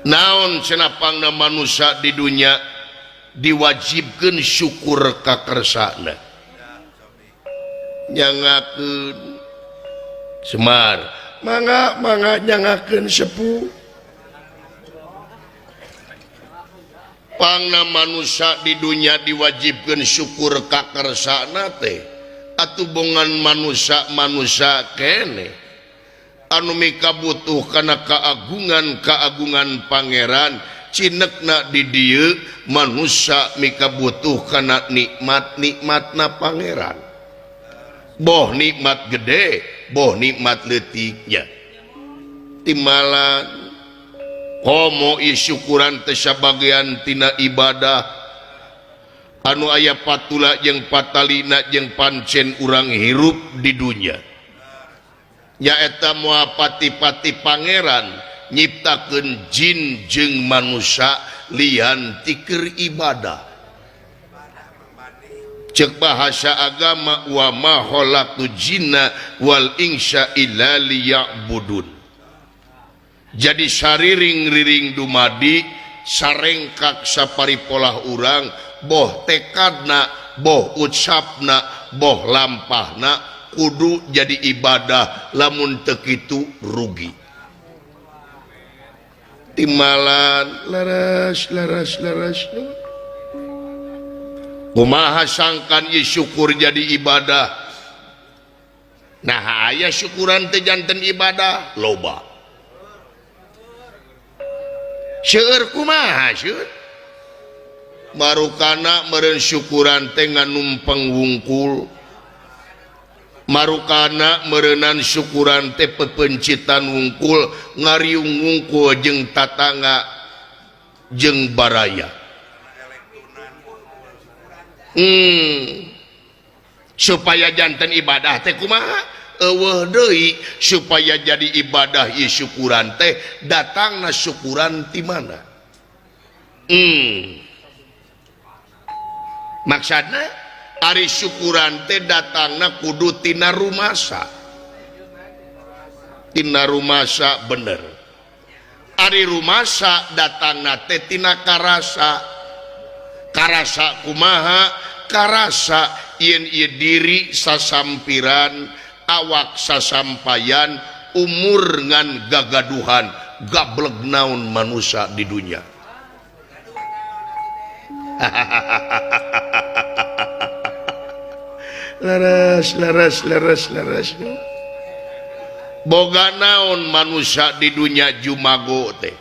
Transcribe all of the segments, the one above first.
naon cenapangna manusia di dunia diwajibkan syukur ka kersana nyangakeun Semar mangga nyangakeun sepuh pangna manusia di dunia diwajibkan syukur ka kersana teh atuh bongan manusia kene anu mikabutuh kana kaagungan pangeran cinekna di dieu manusia mikabutuh kana nikmatna pangeran boh nikmat gede boh nikmat leutiknya timbalan komo syukuran teh sabagian tina ibadah anu aya patula jeung patalina jeung pancen urang hirup di dunia nyaeta moal pati-pati pangeran nyiptakeun jin jeung manusia lian ti keur ibadah cek bahasa agama wa ma khalaqtu jinna wal insa illa liya'budun jadi sariring-riring dumadi sarengkak saparipolah urang boh tekadna boh ucapna boh lampahna kudu jadi ibadah lamun teu kitu rugi timbalan laras kumaha sangkan ieu syukur jadi ibadah nah aya syukuran teh janten ibadah loba seueur kumaha seueur marukana meureun syukuran teh nganumpeng wungkul marukana meureunan syukuran teh pepencitan wungkul ngariung wungkul jeung tatangga jeung baraya supaya janten ibadah teh kumaha eueuh deui supaya jadi ibadah ieu syukuran teh datangna syukuran ti mana maksudna ari syukuran teh datangna kudu tina rumasa bener ari rumasa datangna teh tina karasa kumaha karasa yen ieu diri sasampiran awak sasampayan umur ngan gagaduhan gablek naon manusia di dunia laras boga naon manusia di dunia jumago teh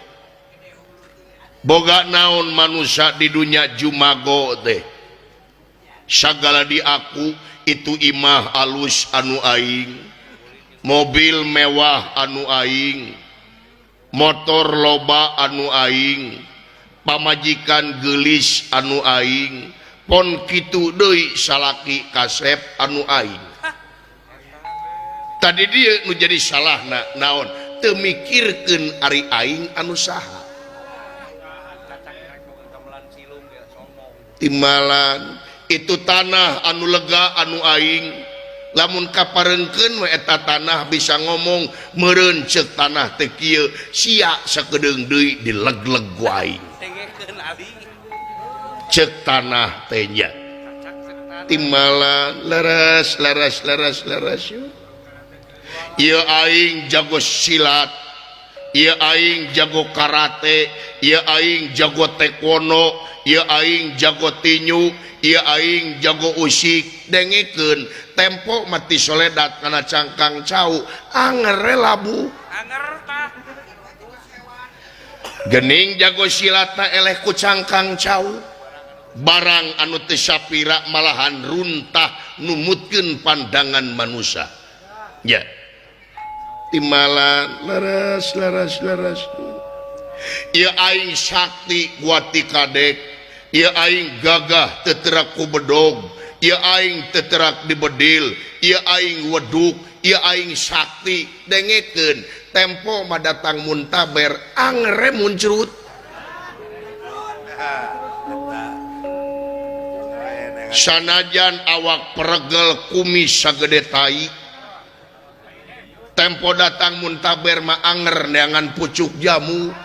boga naon manusia di dunia jumago teh sagala di aku itu imah alus anu aing mobil mewah anu aing motor loba anu aing pamajikan gelis anu aing pon kitu deui salaki kasep anu aing tadi dia nu jadi salahna naon teu mikirkeun ari aing anu saha timbalan itu tanah anu lega anu aing lamun kaparengkeun we eta tanah bisa ngomong meureun ceuk tanah teh kieu sia sakedeung deui dileg-leg ku aing ceuk tanah teh nya timbalan laras ieu aing jago silat ieu aing jago karate ieu aing jago taekwondo ieu aing jago tinju ieu aing jago usik dengekeun tempo mati soledat kana cangkang cau anger labu anger tah geuning jago silatna eleh ku cangkang cau barang anu teu sapira malahan runtah numutkeun pandangan manusia nya timbalan laras ieu aing sakti guati kadek ieu aing gagah teterak ku bedog ieu aing teterak di bedil ieu aing weduk ieu aing sakti dengekeun tempo madatang muntaber angere muncrut sanajan awak peregel kumis sagede tai tempo datang muntaber mah anger neangan pucuk jamu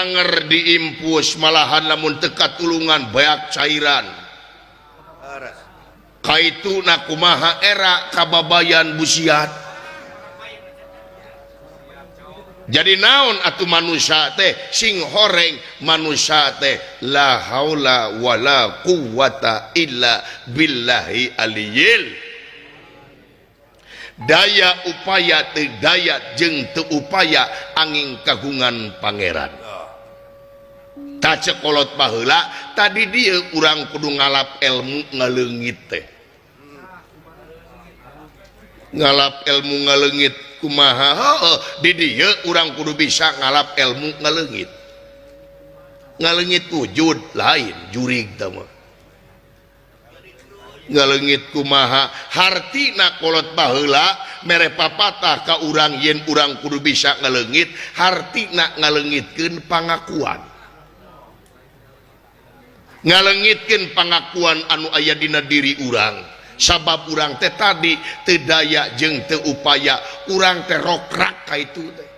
anger diimpus malahan lamun teka tulungan bayak cairan kaituna kumaha era kababayan busiat. Jadi naon atuh manusia teh sing horeng manusia teh la haula wala quwata illa billahi aliyil. Daya upaya teu daya jeung teu upaya angin kagungan pangeran. Ta cekolot baheula tadi dieu urang kudu ngalap ilmu ngaleungit teh. Ngalap ilmu ngaleungit kumaha di dieu urang kudu bisa ngalap ilmu ngaleungit. Ngaleungit wujud lain jurig teh mah. Ngaleungit kumaha hartina kolot baheula mere papatah ka urang yen urang kudu bisa ngaleungit hartina ngaleungitkeun pangakuan. Ngaleungitkeun pangakuan anu aya dina diri urang. Sabab urang teh tadi teu daya jeung teu upaya urang teh rokrak ka itu teh.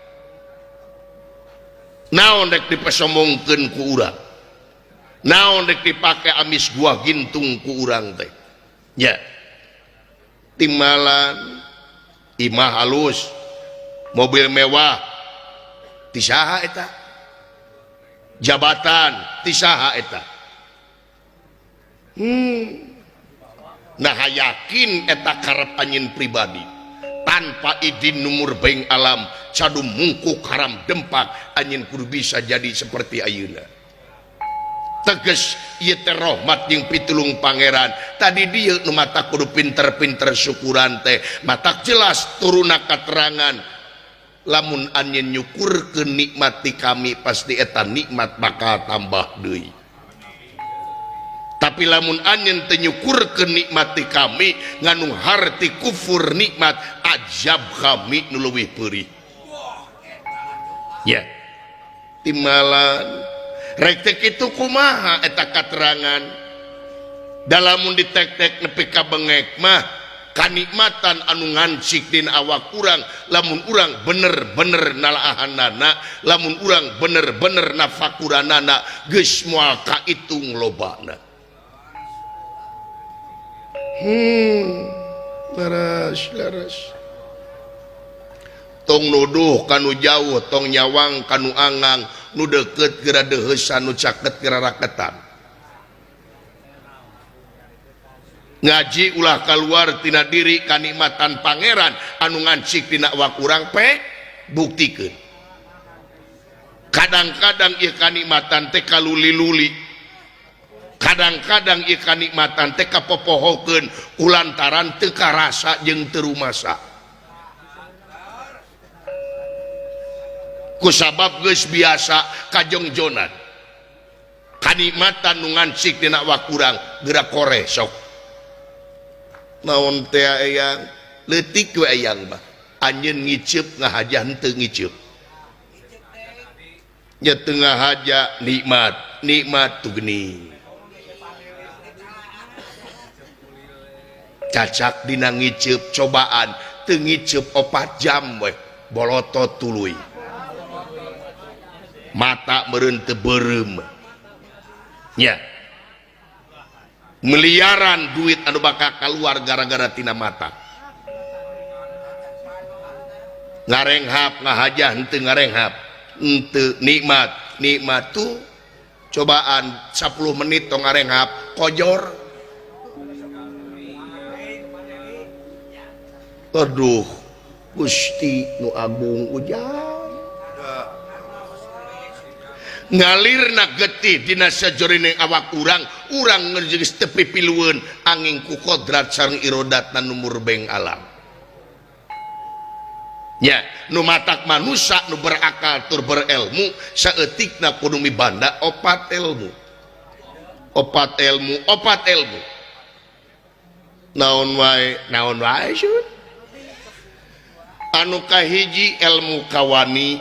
Naon dek dipasomongkeun ku urang? Naon dek dipake amis gua gintung ku urang teh? Ya. Timbalan imah halus, mobil mewah, ti saha eta? Jabatan, ti saha eta? Nah yakin eta karep anjeun pribadi tanpa izin numur beng alam cadu mungkuk haram dempak anjeun kudu bisa jadi seperti ayeuna. Teges ieu teh rahmat jeung pitulung pangeran. Tadi dieu nu mata kudu pinter-pinter syukuran teh matak jelas turuna katerangan lamun anjeun nyukurkeun nikmat ti kami pasti eta nikmat bakal tambah deui. Tapi lamun anjeun teu nyukurkeun nikmat ti kami nganu harti kufur nikmat ajab kami nu leuwih peurih. Ya. Timbalan rek teh kitu kumaha eta katerangan dalamun ditek-tek nepi ka bengek mah kanikmatan anu ngancik dina awak urang lamun urang bener-bener nalaahanana lamun urang bener-bener nafakuranana geus moal kaitung lobana. Laras tong nuduh kanu jauh tong nyawang kanu angang nu deukeut geura deuheusan nu caket geura raketan. Ngaji ulah kaluar tina diri kanikmatan pangeran anu ngancik dina awak urang pe buktikeun. Kadang-kadang ieu kanikmatan teh kaluli-luli. Kadang-kadang ieu kanikmatan teh kapopohokeun kulantaran teu karasa jeung teu rumasa. Kusabab geus biasa kajongjonan kanikmatan nu ngancik dina awak urang geura kore sok. Naon teh eyang leutik we eyang mah anjeun ngiceup ngahaja henteu ngiceup. Nya teu ngahaja nikmat tu geuning. Cacak dina ngiceup cobaan teu ngiceup 4 jam we bolotot tuluy. Mata meureun teu beureum. Nya. Miliaran duit anu bakal kaluar gara-gara tina mata. Ngarenghap ngahaja henteu ngarenghap. Henteu nikmat tuh cobaan 10 menit tong ngarenghap kojor. Aduh, Gusti nu agung ujang. Ngalirna getih dina sajroning awak urang ngeus teu pipilueun angin ku kodrat sareng irodatna numur beng alam. Nya, nu matak manusia nu berakal tur berilmu saeutikna kudu mibanda opat ilmu. Naon wae syut. Anu kahiji ilmu kawani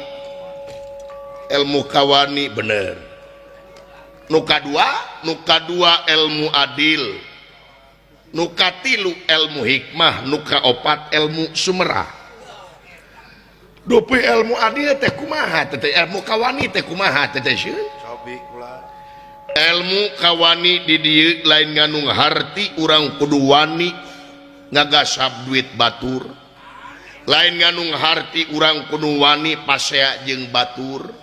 bener. Nu kadua ilmu adil. Nu katilu ilmu hikmah, nu kaopat ilmu sumerah. 2 dope ilmu adi teh kumaha teh ilmu kawani teh kumaha teh sieun sobi kula ilmu kawani di dieu lain nganung harti urang kudu wani ngagasab duit batur lain nganung harti urang kudu wani pasea jeung batur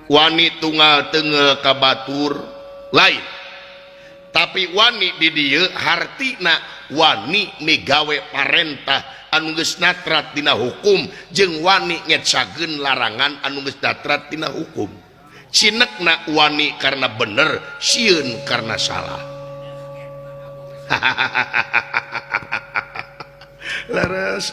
wani tunggal teungel ka batur lain tapi wani di dieu hartina wani migawe parentah anu geus natrat dina hukum jeung wani ngecageun larangan anu geus natrat dina hukum cinekna wani karena bener sieun karena salah laras